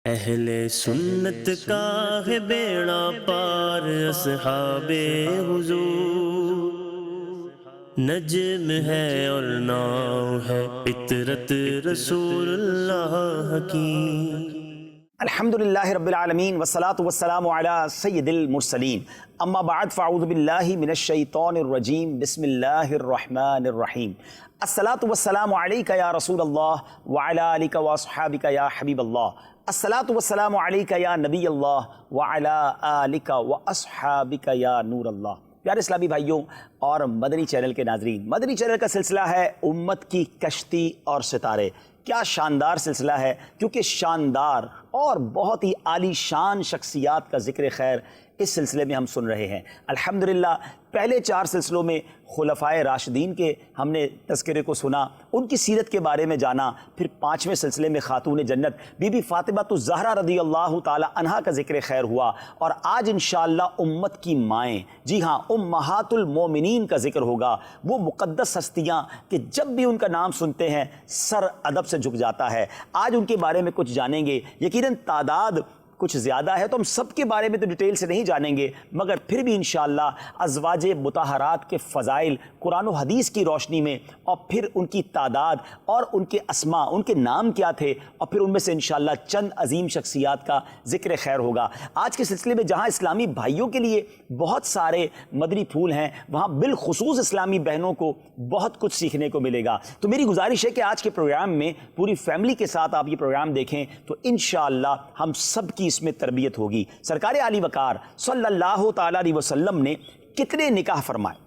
اہل سنت کا ہے بیڑا پار اصحاب حضور، نجم ہے اور ناؤ ہے فطرت رسول اللہ کی۔ الحمدللہ رب العالمین والصلاة والسلام علی سید المرسلین، اما بعد فاعوذ باللہ من الشیطان الرجیم، بسم اللہ الرحمن الرحیم۔ الصلاة والسلام علیکہ یا رسول اللہ وعلی آلکہ واصحابکہ یا حبیب اللہ، الصلاة والسلام علیکہ یا نبی اللہ وعلی آلکہ واصحابکہ یا نور اللہ۔ پیارے اسلامی بھائیوں اور مدنی چینل کے ناظرین، مدنی چینل کا سلسلہ ہے امت کی کشتی اور ستارے۔ کیا شاندار سلسلہ ہے، کیونکہ شاندار اور بہت ہی عالی شان شخصیات کا ذکر خیر اس سلسلے میں ہم سن رہے ہیں۔ الحمدللہ پہلے 4 سلسلوں میں خلفائے راشدین کے ہم نے تذکرے کو سنا، ان کی سیرت کے بارے میں جانا، پھر 5ویں سلسلے میں خاتون جنت بی بی فاطمہ الزہرا رضی اللہ تعالی عنہا کا ذکر خیر ہوا، اور آج انشاءاللہ امت کی مائیں، جی ہاں امہات المومنین کا ذکر ہوگا۔ وہ مقدس ہستیاں کہ جب بھی ان کا نام سنتے ہیں سر ادب سے جھک جاتا ہے۔ آج ان کے بارے میں کچھ جانیں گے، یقیناً تعداد کچھ زیادہ ہے تو ہم سب کے بارے میں تو ڈیٹیل سے نہیں جانیں گے، مگر پھر بھی انشاءاللہ ازواج مطہرات کے فضائل قرآن و حدیث کی روشنی میں، اور پھر ان کی تعداد اور ان کے اسماء، ان کے نام کیا تھے، اور پھر ان میں سے انشاءاللہ چند عظیم شخصیات کا ذکر خیر ہوگا۔ آج کے سلسلے میں جہاں اسلامی بھائیوں کے لیے بہت سارے مدنی پھول ہیں، وہاں بالخصوص اسلامی بہنوں کو بہت کچھ سیکھنے کو ملے گا۔ تو میری گزارش ہے کہ آج کے پروگرام میں پوری فیملی کے ساتھ آپ یہ پروگرام دیکھیں تو انشاءاللہ ہم سب کی اس میں تربیت ہوگی۔ سرکار علی وقار صلی اللہ تعالی علیہ وسلم نے کتنے نکاح فرمائے،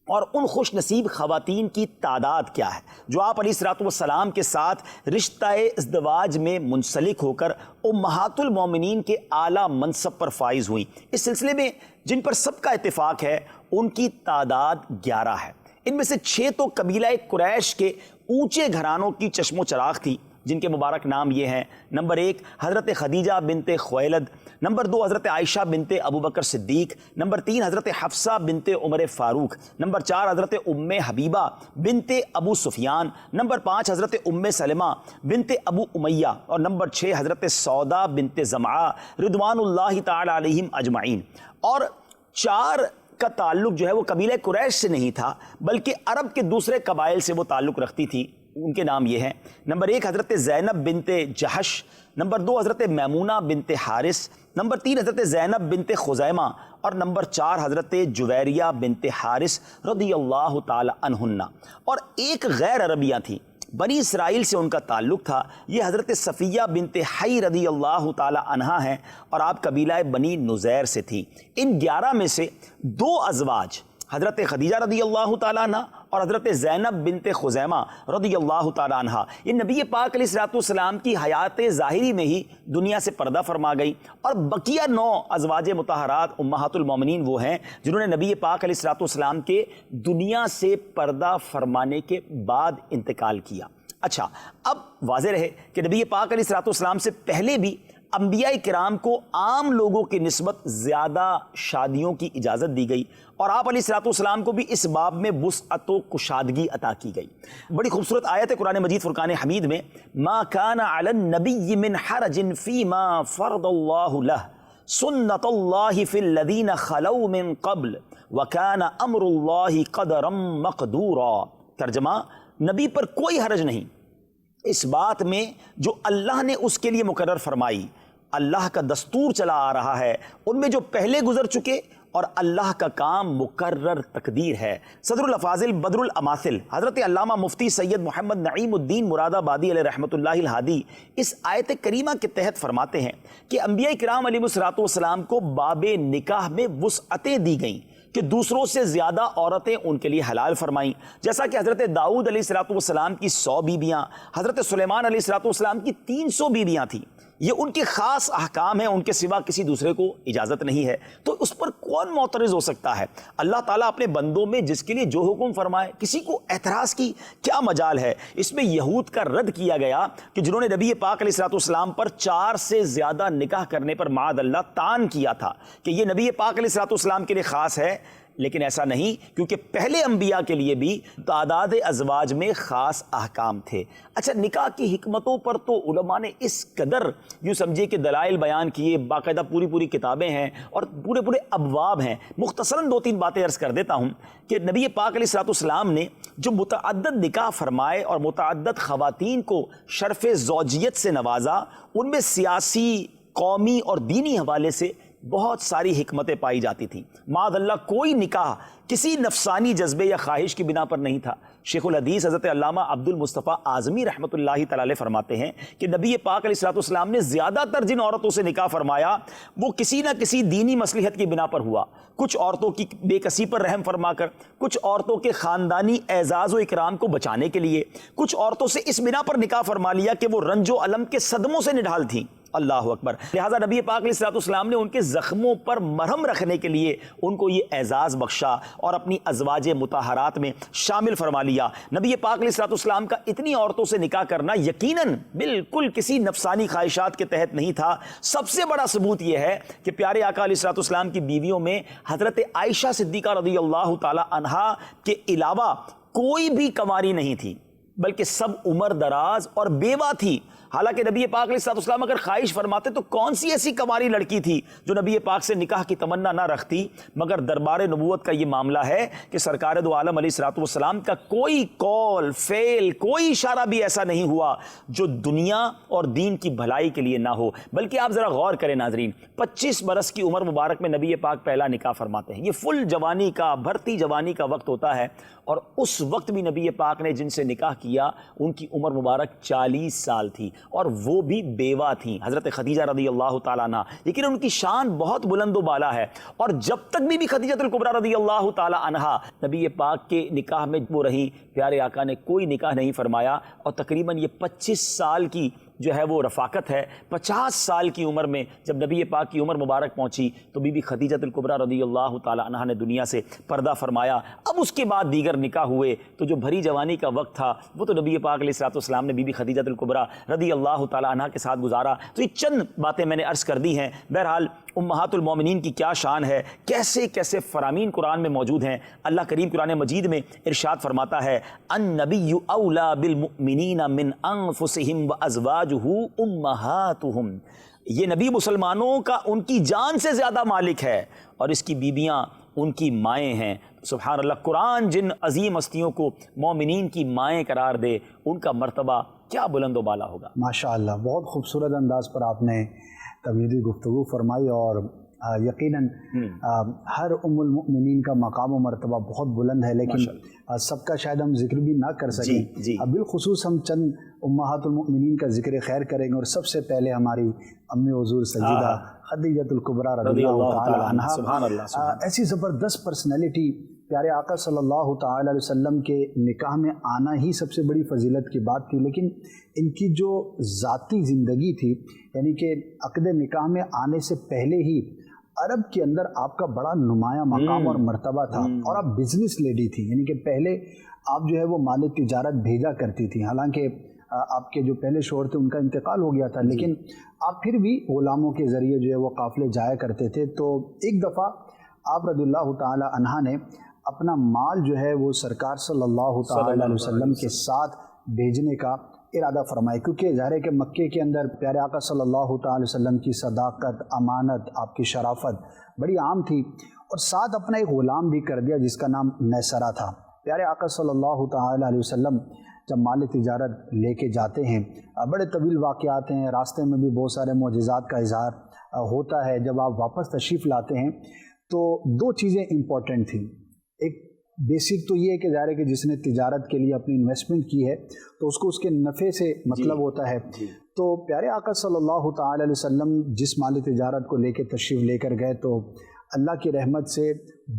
اور ان خوش نصیب خواتین کی تعداد کیا ہے جو آپ علیہ الصلوۃ والسلام کے ساتھ رشتہ ازدواج میں منسلک ہو کر امہات المومنین کے اعلیٰ منصب پر فائز ہوئیں۔ اس سلسلے میں جن پر سب کا اتفاق ہے ان کی تعداد 11 ہے۔ ان میں سے 6 تو قبیلہ قریش کے اونچے گھرانوں کی چشم و چراغ تھی، جن کے مبارک نام یہ ہیں: نمبر 1 حضرت خدیجہ بنت خویلد، نمبر 2 حضرت عائشہ بنت ابوبکر صدیق، نمبر 3 حضرت حفصہ بنت عمر فاروق، نمبر 4 حضرت ام حبیبہ بنت ابو سفیان، نمبر 5 حضرت ام سلمہ بنت ابو امیہ، اور نمبر 6 حضرت سودا بنت زمعہ رضوان اللہ تعالی علیہم اجمعین۔ اور 4 کا تعلق جو ہے وہ قبیلہ قریش سے نہیں تھا، بلکہ عرب کے دوسرے قبائل سے وہ تعلق رکھتی تھی۔ ان کے نام یہ ہیں: نمبر 1 حضرت زینب بنت جہش، نمبر 2 حضرت میمونہ بنت حارث، نمبر 3 حضرت زینب بنت خزیمہ، اور نمبر 4 حضرت جویریہ بنت حارث رضی اللہ تعالی عنہن۔ اور ایک غیر عربیہ تھی، بنی اسرائیل سے ان کا تعلق تھا، یہ حضرت صفیہ بنت حی رضی اللہ تعالی عنہا ہیں، اور آپ قبیلہ بنی نزیر سے تھی۔ ان 11 میں سے 2 ازواج حضرت خدیجہ رضی اللہ تعالیٰ عنہ اور حضرت زینب بنت خزیمہ رضی اللہ تعالیٰ عنہ، یہ نبی پاک علیہ الصلوۃ والسلام کی حیات ظاہری میں ہی دنیا سے پردہ فرما گئی، اور بقیہ 9 ازواج مطہرات امہات المومنین وہ ہیں جنہوں نے نبی پاک علیہ الصلوۃ والسلام کے دنیا سے پردہ فرمانے کے بعد انتقال کیا۔ اچھا، اب واضح رہے کہ نبی پاک علیہ الصلوۃ والسلام سے پہلے بھی انبیاء کرام کو عام لوگوں کی نسبت زیادہ شادیوں کی اجازت دی گئی، اور آپ علیہ الصلوۃ والسلام کو بھی اس باب میں وسعت و کشادگی عطا کی گئی۔ بڑی خوبصورت آیت ہے قرآن مجید فرقان حمید میں: ما کان علی النبی من حرج فیما فرض اللہ لہ سنت اللہ فی الذین خلوا من قبل وکان امر اللہ قدرا مقدورا۔ ترجمہ: نبی پر کوئی حرج نہیں اس بات میں جو اللہ نے اس کے لیے مقرر فرمائی، اللہ کا دستور چلا آ رہا ہے ان میں جو پہلے گزر چکے، اور اللہ کا کام مقرر تقدیر ہے۔ صدر الافاضل بدر الاماثل حضرت علامہ مفتی سید محمد نعیم الدین مراد آبادی علیہ رحمۃ اللہ الہادی اس آیت کریمہ کے تحت فرماتے ہیں کہ انبیاء کرام علیہ الصلوۃ والسلام کو باب نکاح میں وسعتیں دی گئیں کہ دوسروں سے زیادہ عورتیں ان کے لیے حلال فرمائیں، جیسا کہ حضرت داؤد علیہ الصلوۃ والسلام کی 100 بیویاں، حضرت سلیمان علیہ الصلوۃ والسلام کی 300 بیویاں تھیں۔ یہ ان کے خاص احکام ہیں، ان کے سوا کسی دوسرے کو اجازت نہیں ہے، تو اس پر کون معترض ہو سکتا ہے؟ اللہ تعالیٰ اپنے بندوں میں جس کے لیے جو حکم فرمائے، کسی کو اعتراض کی کیا مجال ہے؟ اس میں یہود کا رد کیا گیا کہ جنہوں نے نبی پاک علیہ الصلوۃ والسلام پر 4 سے زیادہ نکاح کرنے پر معاذ اللہ طعن کیا تھا کہ یہ نبی پاک علیہ الصلوۃ والسلام کے لیے خاص ہے، لیکن ایسا نہیں، کیونکہ پہلے انبیاء کے لیے بھی تعداد ازواج میں خاص احکام تھے۔ اچھا، نکاح کی حکمتوں پر تو علماء نے اس قدر یوں سمجھے کہ دلائل بیان کیے، باقاعدہ پوری کتابیں ہیں اور پورے ابواب ہیں۔ مختصراً 2-3 باتیں عرض کر دیتا ہوں کہ نبی پاک علیہ السلام نے جو متعدد نکاح فرمائے اور متعدد خواتین کو شرف زوجیت سے نوازا، ان میں سیاسی، قومی اور دینی حوالے سے بہت ساری حکمتیں پائی جاتی تھیں۔ معاذ اللہ کوئی نکاح کسی نفسانی جذبے یا خواہش کی بنا پر نہیں تھا۔ شیخ الحدیث حضرت علامہ عبد المصطفیٰ اعظمی رحمۃ اللہ تعالی علیہ فرماتے ہیں کہ نبی پاک علیہ السلام نے زیادہ تر جن عورتوں سے نکاح فرمایا وہ کسی نہ کسی دینی مصلحت کی بنا پر ہوا۔ کچھ عورتوں کی بے کسی پر رحم فرما کر، کچھ عورتوں کے خاندانی اعزاز و اکرام کو بچانے کے لیے، کچھ عورتوں سے اس بنا پر نکاح فرما لیا کہ وہ رنج و الم کے صدموں سے نڈھال تھیں۔ اللہ اکبر۔ لہٰذا نبی پاک علیہ السلام نے ان کے زخموں پر مرہم رکھنے کے لیے ان کو یہ اعزاز بخشا اور اپنی ازواج مطہرات میں شامل فرما لیا۔ نبی پاک علیہ السلام کا اتنی عورتوں سے نکاح کرنا یقیناً بالکل کسی نفسانی خواہشات کے تحت نہیں تھا۔ سب سے بڑا ثبوت یہ ہے کہ پیارے آقا علیہ السلام کی بیویوں میں حضرت عائشہ صدیقہ رضی اللہ تعالی عنہا کے علاوہ کوئی بھی کنواری نہیں تھی، بلکہ سب عمر دراز اور بیوہ تھی۔ حالانکہ نبی پاک علیہ السلام اگر خواہش فرماتے تو کون سی ایسی کنواری لڑکی تھی جو نبی پاک سے نکاح کی تمنا نہ رکھتی، مگر دربار نبوت کا یہ معاملہ ہے کہ سرکار دو عالم علیہ السلام کا کوئی قول، فعل، کوئی اشارہ بھی ایسا نہیں ہوا جو دنیا اور دین کی بھلائی کے لیے نہ ہو۔ بلکہ آپ ذرا غور کریں ناظرین، 25 برس کی عمر مبارک میں نبی پاک پہلا نکاح فرماتے ہیں۔ یہ فل جوانی کا، بھرتی جوانی کا وقت ہوتا ہے، اور اس وقت بھی نبی پاک نے جن سے نکاح کیا ان کی عمر مبارک 40 سال تھی، اور وہ بھی بیوہ تھیں، حضرت خدیجہ رضی اللہ تعالیٰ عنہ۔ لیکن ان کی شان بہت بلند و بالا ہے، اور جب تک بھی خدیجہ الکبریٰ رضی اللہ تعالیٰ عنہا نبی پاک کے نکاح میں وہ رہی، پیارے آقا نے کوئی نکاح نہیں فرمایا، اور تقریباً یہ 25 سال کی جو ہے وہ رفاقت ہے۔ 50 سال کی عمر میں جب نبی پاک کی عمر مبارک پہنچی تو بی بی خدیجہ الکبریٰ رضی اللہ تعالی عنہا نے دنیا سے پردہ فرمایا۔ اب اس کے بعد دیگر نکاح ہوئے، تو جو بھری جوانی کا وقت تھا وہ تو نبی پاک علیہ السلام نے بی بی خدیجہ الکبریٰ رضی اللہ تعالی عنہا کے ساتھ گزارا۔ تو یہ چند باتیں میں نے عرض کر دی ہیں۔ بہرحال امہات المومنین کی کیا شان ہے، کیسے کیسے فرامین قرآن میں موجود ہیں۔ اللہ کریم قرآن مجید میں ارشاد فرماتا ہے، النبی اولا بالمؤمنین من انفسہم وازواجہ امہاتہم۔ یہ نبی مسلمانوں کا ان کی جان سے زیادہ مالک ہے، اور اس کی بیویاں ان کی مائیں ہیں۔ سبحان اللہ، قرآن جن عظیم ہستیوں کو مومنین کی مائیں قرار دے، ان کا مرتبہ کیا بلند و بالا ہوگا۔ ماشاءاللہ، بہت خوبصورت انداز پر آپ نے طویل گفتگو فرمائی، اور یقیناً ہر ام المؤمنین کا مقام و مرتبہ بہت بلند ہے، لیکن سب کا شاید ہم ذکر بھی نہ کر سکیں۔ بالخصوص ہم چند امہات المؤمنین کا ذکر خیر کریں گے، اور سب سے پہلے ہماری امی حضور سیدہ خدیجہ الکبریٰ رضی اللہ تعالی عنہا، ایسی زبردست پرسنالٹی، پیارے آقا صلی اللہ تعالی علیہ وسلم کے نکاح میں آنا ہی سب سے بڑی فضیلت کی بات تھی، لیکن ان کی جو ذاتی زندگی تھی، یعنی کہ عقد نکاح میں آنے سے پہلے ہی عرب کے اندر آپ کا بڑا نمایاں مقام اور مرتبہ تھا، اور آپ بزنس لیڈی تھی، یعنی کہ پہلے آپ جو ہے وہ مال تجارت بھیجا کرتی تھی۔ حالانکہ آپ کے جو پہلے شوہر تھے ان کا انتقال ہو گیا تھا، لیکن آپ پھر بھی غلاموں کے ذریعے جو ہے وہ قافلے جایا کرتے تھے۔ تو ایک دفعہ آپ رضی اللہ تعالی عنہا نے اپنا مال جو ہے وہ سرکار صلی اللہ تعالی علیہ وسلم کے ساتھ بھیجنے کا ارادہ فرمائے، کیونکہ ظاہر ہے کہ مکے کے اندر پیارے آقا صلی اللہ تعالی علیہ وسلم کی صداقت، امانت، آپ کی شرافت بڑی عام تھی، اور ساتھ اپنا ایک غلام بھی کر دیا جس کا نام میسرہ تھا۔ پیارے آقا صلی اللہ تعالی علیہ وسلم جب مال تجارت لے کے جاتے ہیں، بڑے طویل واقعات ہیں، راستے میں بھی بہت سارے معجزات کا اظہار ہوتا ہے۔ جب آپ واپس تشریف لاتے ہیں تو 2 چیزیں امپورٹنٹ تھیں۔ ایک بیسک تو یہ ہے کہ ظاہر ہے کہ جس نے تجارت کے لیے اپنی انویسٹمنٹ کی ہے تو اس کو اس کے نفع سے مطلب ہوتا ہے۔ تو پیارے آقا صلی اللہ تعالی علیہ وسلم جس مال تجارت کو لے کے تشریف لے کر گئے تو اللہ کی رحمت سے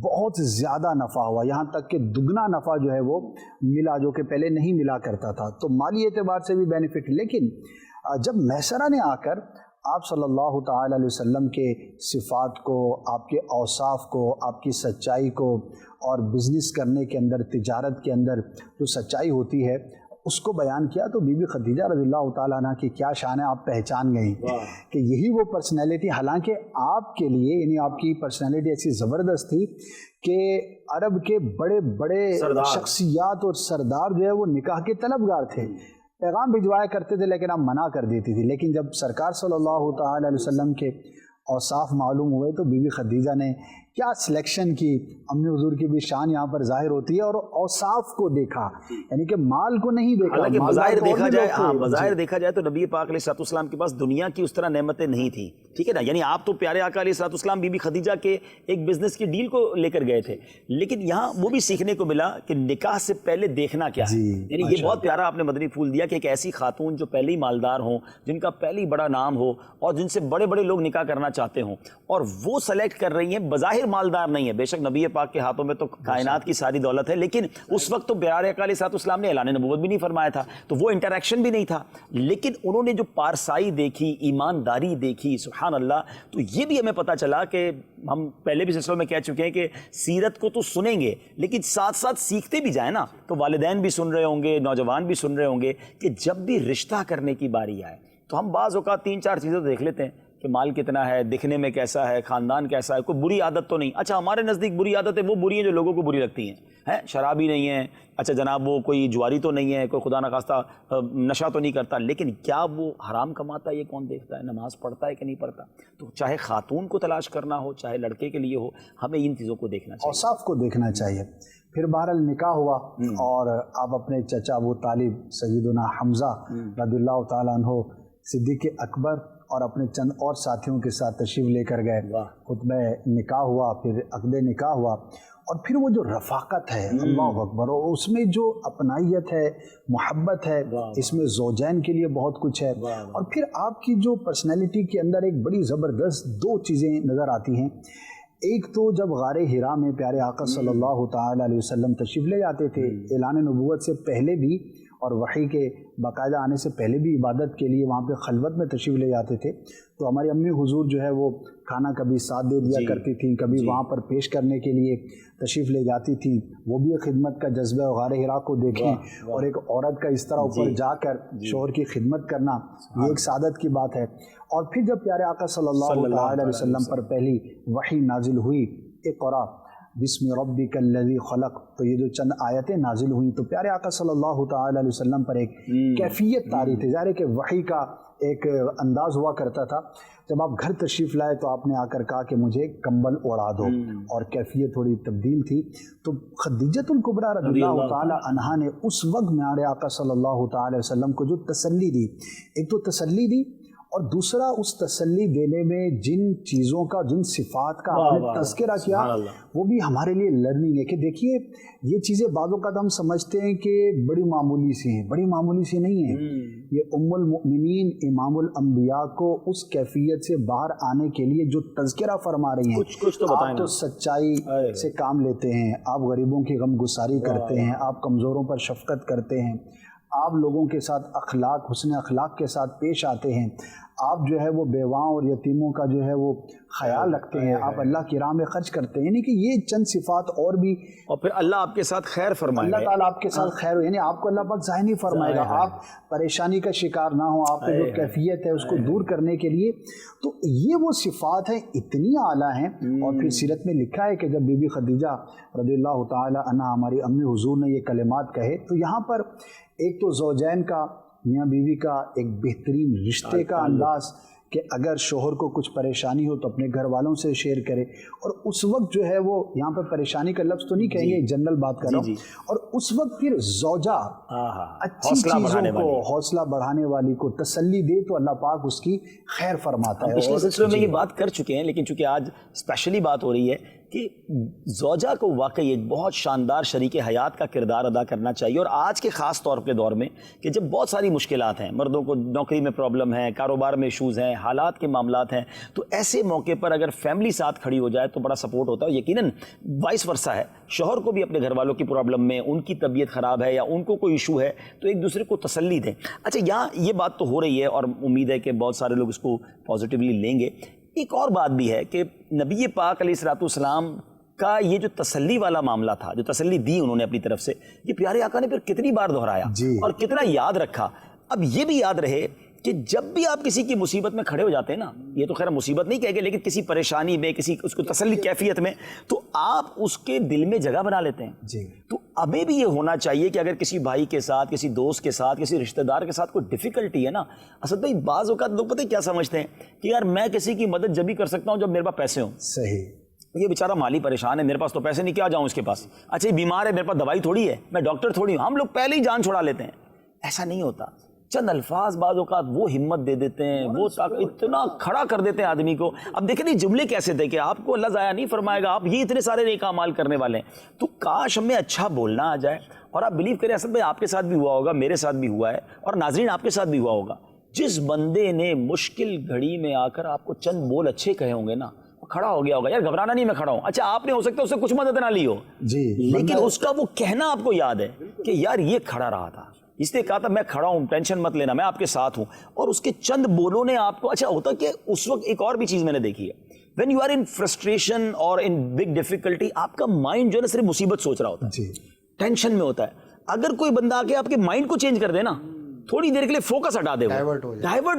بہت زیادہ نفع ہوا، یہاں تک کہ دگنا نفع جو ہے وہ ملا، جو کہ پہلے نہیں ملا کرتا تھا۔ تو مالی اعتبار سے بھی بینیفٹ، لیکن جب میسرہ نے آ کر آپ صلی اللہ تعالی علیہ وسلم کے صفات کو، آپ کے اوصاف کو، آپ کی سچائی کو، اور بزنس کرنے کے اندر، تجارت کے اندر جو سچائی ہوتی ہے اس کو بیان کیا تو بی بی خدیجہ رضی اللہ تعالیٰ عنہ کی کیا شان ہے، آپ پہچان گئی کہ یہی وہ پرسنالٹی، حالانکہ آپ کے لیے یعنی آپ کی پرسنالٹی ایسی زبردست تھی کہ عرب کے بڑے بڑے شخصیات اور سردار جو ہے وہ نکاح کے طلبگار تھے، پیغام بھجوایا کرتے تھے لیکن آپ منع کر دیتی تھی. لیکن جب سرکار صلی اللہ تعالی علیہ وسلم کے اوصاف معلوم ہوئے تو بی بی خدیجہ نے کیا سلیکشن کی. امی حضور کی بھی شان یہاں پر ظاہر ہوتی ہے، اور اوصاف کو دیکھا، یعنی کہ مال کو نہیں دیکھا. حالانکہ بظاہر دیکھا جائے، ہاں بظاہر دیکھا جائے تو نبی پاک علیہ الصلوۃ والسلام کے پاس دنیا کی اس طرح نعمتیں نہیں تھیں، ٹھیک ہے نا. یعنی آپ تو پیارے آقا علیہ الصلوۃ والسلام بی بی خدیجہ کے ایک بزنس کی ڈیل کو لے کر گئے تھے، لیکن یہاں وہ بھی سیکھنے کو ملا کہ نکاح سے پہلے دیکھنا کیا ہے. یعنی یہ بہت پیارا آپ نے مدنی پھول دیا کہ ایک ایسی خاتون جو پہلے ہی مالدار ہوں، جن کا پہلے ہی بڑا نام ہو اور جن سے بڑے بڑے لوگ نکاح کرنا چاہتے ہوں، اور وہ سلیکٹ کر رہی ہیں، بظاہر مالدار نہیں ہے، بے شک نبی پاک کے ہاتھوں میں تو کائنات کی ساری دولت ہے، لیکن اس وقت تو پیارے آقا علیہ الصلوۃ والسلام نے اعلان نبوت بھی نہیں فرمایا تھا، تو وہ انٹریکشن بھی نہیں تھا، لیکن انہوں نے جو پارسائی دیکھی، ایمانداری دیکھی، سبحان اللہ. تو یہ بھی ہمیں پتہ چلا کہ ہم پہلے بھی سلسلوں میں کہہ چکے ہیں کہ سیرت کو تو سنیں گے لیکن ساتھ ساتھ سیکھتے بھی جائیں نا. تو والدین بھی سن رہے ہوں گے، نوجوان بھی سن رہے ہوں گے کہ جب بھی رشتہ کرنے کی باری آئے تو ہم بعض اوقات 3-4 چیزیں تو دیکھ لیتے ہیں کہ مال کتنا ہے، دکھنے میں کیسا ہے، خاندان کیسا ہے، کوئی بری عادت تو نہیں. اچھا ہمارے نزدیک بری عادتیں وہ بری ہیں جو لوگوں کو بری لگتی ہیں، شرابی نہیں ہے، اچھا جناب وہ کوئی جواری تو نہیں ہے، کوئی خدا نخواستہ نشہ تو نہیں کرتا، لیکن کیا وہ حرام کماتا ہے یہ کون دیکھتا ہے، نماز پڑھتا ہے کہ نہیں پڑھتا. تو چاہے خاتون کو تلاش کرنا ہو چاہے لڑکے کے لیے ہو، ہمیں ان چیزوں کو دیکھنا چاہیے، اوصاف کو دیکھنا چاہیے. پھر بہرحال نکاح ہوا اور آپ اپنے چچا ابو طالب سیدنا حمزہ رضی اللہ تعالیٰ عنہ صدیق اکبر اور اپنے چند اور ساتھیوں کے ساتھ تشریف لے کر گئے. خطبہ نکاح ہوا، پھر عقد نکاح ہوا، اور پھر وہ جو رفاقت ہے، اللہ اکبر، اور اس میں جو اپنائیت ہے، محبت ہے، اس میں زوجین کے لیے بہت کچھ ہے. اور پھر آپ کی جو پرسنالٹی کے اندر ایک بڑی زبردست 2 چیزیں نظر آتی ہیں. ایک تو جب غار حرا میں پیارے آقا صلی اللہ تعالی علیہ وسلم تشریف لے جاتے تھے، اعلان نبوت سے پہلے بھی اور وحی کے باقاعدہ آنے سے پہلے بھی عبادت کے لیے وہاں پہ خلوت میں تشریف لے جاتے تھے، تو ہماری امی حضور جو ہے وہ کھانا کبھی ساتھ دے دیا کرتی تھیں، کبھی وہاں پر پیش کرنے کے لیے تشریف لے جاتی تھیں. وہ بھی خدمت کا جذبہ غار حرا کو دیکھیں، اور ایک عورت کا اس طرح اوپر جا کر شوہر کی خدمت کرنا، یہ ایک سعادت کی بات ہے. اور پھر جب پیارے آقا صلی اللہ علیہ وسلم پر پہلی وحی نازل ہوئی، اقرا بسم ربک الذی خلق، تو یہ جو چند آیتیں نازل ہوئیں تو پیارے آقا صلی اللہ تعالی علیہ وسلم پر ایک کیفیت طاری تھی. ظاہر ہے کہ وحی کا ایک انداز ہوا کرتا تھا، جب آپ گھر تشریف لائے تو آپ نے آ کر کہا کہ مجھے کمبل اڑا دو، اور کیفیت تھوڑی تبدیل تھی. تو خدیجۃ الکبریٰ رضی اللہ تعالی عنہا نے اس وقت میارے آقا صلی اللہ تعالی وسلم کو جو تسلی دی، ایک تو تسلی دی، اور دوسرا اس تسلی دینے میں جن چیزوں کا، جن صفات کا آپ نے تذکرہ کیا، وہ بھی ہمارے لیے لرننگ ہے. کہ دیکھیے یہ چیزیں بعض اوقات ہم سمجھتے ہیں کہ بڑی معمولی سی ہیں، بڑی معمولی سی نہیں ہیں. یہ ام المؤمنین امام الانبیاء کو اس کیفیت سے باہر آنے کے لیے جو تذکرہ فرما رہی ہیں. کچھ تو بتائیں. آپ تو سچائی سے کام لیتے ہیں، آپ غریبوں کی غم گساری کرتے ہیں، آپ کمزوروں پر شفقت کرتے ہیں، آپ لوگوں کے ساتھ اخلاق، حسن اخلاق کے ساتھ پیش آتے ہیں، آپ جو ہے وہ بیواؤں اور یتیموں کا جو ہے وہ خیال رکھتے ہیں، آپ اللہ کی راہ میں خرچ کرتے ہیں. یعنی کہ یہ چند صفات اور بھی، اور پھر اللہ آپ کے ساتھ خیر فرمائے گا، اللہ تعالیٰ آپ کے ساتھ خیر، یعنی آپ کو اللہ پاک ظاہر نہیں فرمائے گا، آپ پریشانی کا شکار نہ ہوں، آپ کی جو کیفیت ہے اس کو دور کرنے کے لیے. تو یہ وہ صفات ہیں اتنی اعلیٰ ہیں. اور پھر سیرت میں لکھا ہے کہ جب بی بی خدیجہ رضی اللہ تعالی عنہا ہماری امی حضور نے یہ کلمات کہے، تو یہاں پر ایک تو زوجین کا، میاں بیوی کا ایک بہترین رشتے کا انداز کہ اگر شوہر کو کچھ پریشانی ہو تو اپنے گھر والوں سے شیئر کرے. اور اس وقت جو ہے وہ یہاں پہ پریشانی کا لفظ تو نہیں کہیں گے، جنرل بات کر رہا ہوں. اور اس وقت پھر زوجہ اچھی چیزوں کو، حوصلہ بڑھانے والی کو تسلی دے تو اللہ پاک اس کی خیر فرماتا ہے. پچھلے سلسلے میں یہ بات کر چکے ہیں، لیکن چونکہ آج اسپیشلی بات ہو رہی ہے کہ زوجہ کو واقعی ایک بہت شاندار شریک حیات کا کردار ادا کرنا چاہیے. اور آج کے خاص طور پہ دور میں کہ جب بہت ساری مشکلات ہیں، مردوں کو نوکری میں پرابلم ہے، کاروبار میں ایشوز ہیں، حالات کے معاملات ہیں، تو ایسے موقع پر اگر فیملی ساتھ کھڑی ہو جائے تو بڑا سپورٹ ہوتا ہے. یقیناً وائس ورثہ ہے، شوہر کو بھی اپنے گھر والوں کی پرابلم میں، ان کی طبیعت خراب ہے یا ان کو کوئی ایشو ہے تو ایک دوسرے کو تسلی دیں. اچھا یہاں یہ بات تو ہو رہی ہے اور امید ہے کہ بہت سارے لوگ اس کو پازیٹیولی لیں گے. ایک اور بات بھی ہے کہ نبی پاک علیہ الصلوۃ والسلام کا یہ جو تسلی والا معاملہ تھا، جو تسلی دی انہوں نے اپنی طرف سے، یہ پیارے آقا نے پھر کتنی بار دہرایا اور کتنا یاد رکھا۔ اب یہ بھی یاد رہے کہ جب بھی آپ کسی کی مصیبت میں کھڑے ہو جاتے ہیں نا، یہ تو خیر مصیبت نہیں کہے گے، لیکن کسی پریشانی میں، کسی اس کو تسلی کیفیت میں، تو آپ اس کے دل میں جگہ بنا لیتے ہیں۔ تو ابھی بھی یہ ہونا چاہیے کہ اگر کسی بھائی کے ساتھ، کسی دوست کے ساتھ، کسی رشتہ دار کے ساتھ کوئی ڈیفیکلٹی ہے نا، اصل میں بعض اوقات لوگ پتہ کیا سمجھتے ہیں کہ یار میں کسی کی مدد جب بھی کر سکتا ہوں جب میرے پاس پیسے ہوں۔ صحیح، یہ بیچارہ مالی پریشان ہے، میرے پاس تو پیسے نہیں، کیا جاؤں اس کے پاس، اچھا یہ بیمار ہے، میرے پاس دوائی تھوڑی ہے، میں ڈاکٹر تھوڑی ہوں، ہم لوگ پہلے ہی جان چھڑا لیتے ہیں۔ ایسا نہیں ہوتا، چند الفاظ بعض اوقات وہ ہمت دے دیتے ہیں، وہ اتنا کھڑا کر دیتے ہیں آدمی کو۔ اب دیکھیں یہ جملے کیسے تھے کہ آپ کو اللہ ضائع نہیں فرمائے گا، آپ یہ اتنے سارے نیک اعمال کرنے والے ہیں، تو کاش ہمیں اچھا بولنا آ جائے۔ اور آپ بلیو کریں اسد بھائی آپ کے ساتھ بھی ہوا ہوگا، میرے ساتھ بھی ہوا ہے، اور ناظرین آپ کے ساتھ بھی ہوا ہوگا، جس بندے نے مشکل گھڑی میں آ کر آپ کو چند بول اچھے کہے ہوں گے نا، کھڑا ہو گیا ہوگا، یار گھبرانا نہیں، میں کھڑا ہوں۔ اچھا آپ نے ہو سکتا ہے اس سے کچھ مدد نہ لی ہو لیکن اس کا وہ کہنا آپ کو یاد ہے کہ یار یہ کھڑا رہا تھا، اس نے کہا تھا میں کھڑا ہوں، ٹینشن مت لینا، میں آپ کے ساتھ ہوں، اور اس کے چند بولوں نے آپ کو اچھا ہوتا کہ اس وقت ایک اور بھی چیز میں نے دیکھی ہے، when you are in frustration اور in big difficulty، آپ کا مائنڈ جو ہے نا صرف مصیبت سوچ رہا ہوتا ہے، ٹینشن میں ہوتا ہے۔ اگر کوئی بندہ آ کے آپ کے مائنڈ کو چینج کر دے نا، تھوڑی دیر کے لیے فوکس ہٹا دے، ڈائیورٹ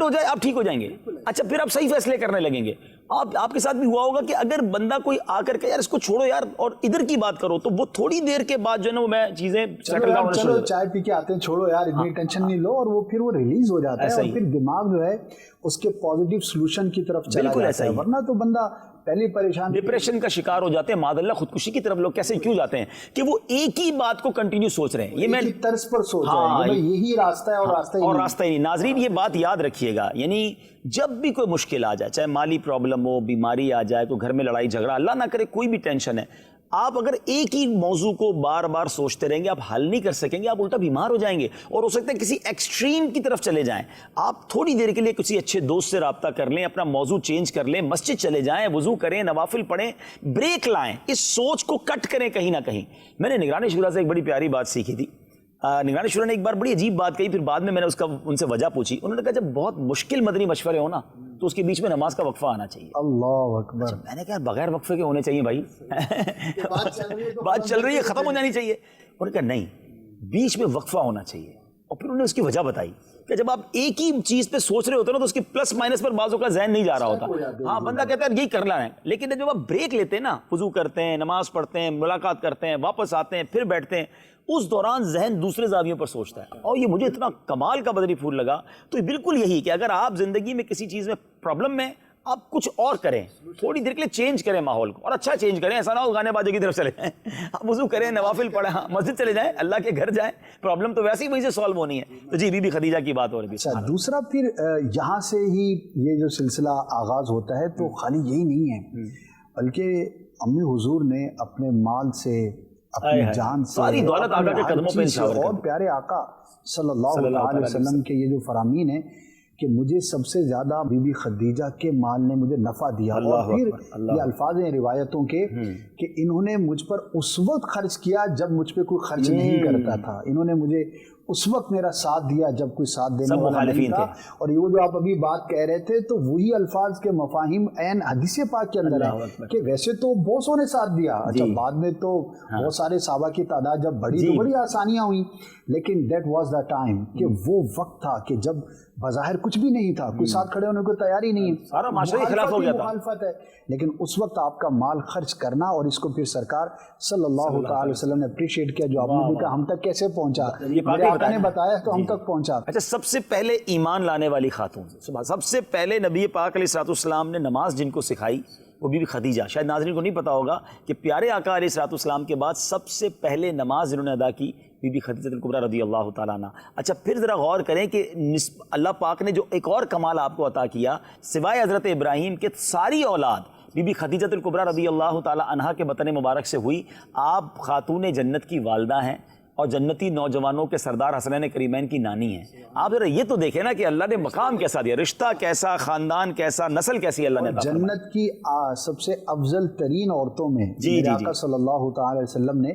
ہو جائے، آپ ٹھیک ہو جائیں گے، اچھا پھر آپ صحیح فیصلے کرنے لگیں گے۔ آپ کے ساتھ بھی ہوا ہوگا کہ اگر بندہ کوئی آ کر کے یار اس کو چھوڑو یار اور ادھر کی بات کرو، تو وہ تھوڑی دیر کے بعد جو ہے نا وہ میں چیزیں سیٹل ڈاؤن، چلو چائے پی کے آتے ہیں، چھوڑو یار اتنی ٹینشن نہیں لو، اور وہ پھر وہ ریلیز ہو جاتا ہے، اور پھر دماغ جو ہے اس کے پازیٹیو سولوشن کی طرف چلا جاتا ہے، ورنہ تو بندہ پہلی پریشان، ڈپریشن کا شکار ہو جاتے ہیں، معاذ اللہ خودکشی کی طرف لوگ کیسے کیوں جاتے ہیں کہ وہ ایک ہی بات کو کنٹینیو سوچ رہے ہیں، یہ میں طرز پر سوچ رہے ہیں یہی راستہ ہے اور راستہ ہی نہیں۔ ناظرین یہ بات یاد رکھیے گا، یعنی جب بھی کوئی مشکل آ جائے، چاہے مالی پرابلم ہو، بیماری آ جائے، کوئی گھر میں لڑائی جھگڑا، اللہ نہ کرے کوئی بھی ٹینشن ہے، آپ اگر ایک ہی موضوع کو بار بار سوچتے رہیں گے آپ حل نہیں کر سکیں گے، آپ الٹا بیمار ہو جائیں گے اور ہو سکتا ہے کسی ایکسٹریم کی طرف چلے جائیں۔ آپ تھوڑی دیر کے لیے کسی اچھے دوست سے رابطہ کر لیں، اپنا موضوع چینج کر لیں، مسجد چلے جائیں، وضو کریں، نوافل پڑھیں، بریک لائیں، اس سوچ کو کٹ کریں کہیں نہ کہیں۔ میں نے نگران شورا سے ایک بڑی پیاری بات سیکھی تھی، نگران شورا نے ایک بار بڑی عجیب بات کہی، پھر بعد میں نے ان سے وجہ پوچھی، انہوں نے کہا جب بہت مشکل مدنی مشورے ہو نا تو اس کے بیچ میں نماز کا وقفہ آنا چاہیے۔ اللہ اکبر۔ میں نے کہا بغیر وقفے کے ہونے چاہیے بھائی، بات چل رہی ہے ختم ہو جانی چاہیے، انہوں نے کہا نہیں بیچ میں وقفہ ہونا چاہیے، اور پھر انہوں نے اس کی وجہ بتائی کہ جب آپ ایک ہی چیز پہ سوچ رہے ہوتے ہیں نا تو اس کے پلس مائنس پر بعضوں کا ذہن نہیں جا رہا ہوتا، ہاں بندہ کہتا ہے یہی کرنا ہے، لیکن جب آپ بریک لیتے ہیں نا، وضو کرتے ہیں، نماز پڑھتے ہیں، ملاقات کرتے ہیں، واپس آتے ہیں، پھر بیٹھتے ہیں، اس دوران ذہن دوسرے زاویوں پر سوچتا ہے، اور یہ مجھے اتنا کمال کا بدری پھول لگا۔ تو بالکل یہی کہ اگر آپ زندگی میں کسی چیز میں پرابلم میں آپ کچھ اور کریں، تھوڑی دیر کے لیے چینج کریں ماحول کو، اور اچھا چینج کریں، ایسا نہ ہو گانے بازے کی طرف چلے جائیں، آپ وضو کریں، نوافل پڑھیں، مسجد چلے جائیں، اللہ کے گھر جائیں، پرابلم تو ویسے ہی وہیں سے سالو ہونی ہے۔ تو جی بی بی خدیجہ کی بات ہو رہی تھی۔ دوسرا پھر یہاں سے ہی یہ جو سلسلہ آغاز ہوتا ہے تو خالی یہی نہیں ہے، بلکہ امی حضور نے اپنے مال سے، اپنی جان سے، ساری دولت آقا کے قدموں پہ انشاءاللہ، اور پیارے آقا صلی اللہ علیہ وسلم کے یہ جو فرامین ہیں کہ مجھے سب سے زیادہ بی بی خدیجہ کے مال نے مجھے نفع دیا، اور پھر یہ الفاظ ہیں روایتوں کے کہ انہوں نے مجھ پر اس وقت خرچ کیا جب مجھ پہ کوئی خرچ نہیں کرتا تھا، انہوں نے مجھے اس وقت میرا ساتھ دیا جب کوئی ساتھ دینے والا نہیں تھا۔ اور یہ جو آپ ابھی بات کہہ رہے تھے تو وہی الفاظ کے مفاہیم عین حدیث پاک کے اندر ہے کہ ویسے تو بہت نے ساتھ دیا، اچھا بعد میں تو بہت سارے صحابہ کی تعداد جب بڑھی تو بڑی آسانیاں ہوئیں، لیکن دیٹ واز دا ٹائم کہ وہ وقت تھا کہ جب بظاہر کچھ بھی نہیں تھا، کوئی ساتھ کھڑے ہونے کو تیاری نہیں ہے، سارا معاشرے کے خلاف ہو گیا تھا، مخالفت ہے، لیکن اس وقت آپ کا مال خرچ کرنا اور اس کو پھر سرکار صلی اللہ تعالی وسلم نے اپریشیٹ کیا، جو آپ نے بھی کہا ہم تک کیسے پہنچا، میرے آقا نے بتایا تو ہم تک پہنچا۔ اچھا سب سے پہلے ایمان لانے والی خاتون، سب سے پہلے نبی پاک علیہ السلام نے نماز جن کو سکھائی وہ بی بی خدیجہ، شاید ناظرین کو نہیں پتا ہوگا کہ پیارے آقا علیہ السلام کے بعد سب سے پہلے نماز جنہوں نے ادا کی بی بی خدیجہ الکبریٰ رضی اللہ تعالیٰ عنہ۔ اچھا پھر ذرا غور کریں کہ اللہ پاک نے جو ایک اور کمال آپ کو عطا کیا، سوائے حضرت ابراہیم کے ساری اولاد بی بی خدیجہ الکبریٰ رضی اللہ تعالیٰ عنہا کے بطن مبارک سے ہوئی، آپ خاتون جنت کی والدہ ہیں اور جنتی نوجوانوں کے سردار حسنین کریمین کی نانی ہیں۔ آپ ذرا یہ تو دیکھیں نا کہ اللہ نے مقام کیسا دیا، رشتہ کیسا، خاندان کیسا، نسل کیسی اللہ نے عطا فرمائی۔ جنت کی سب سے افضل ترین عورتوں میں میرے آقا صلی اللہ تعالی وسلم نے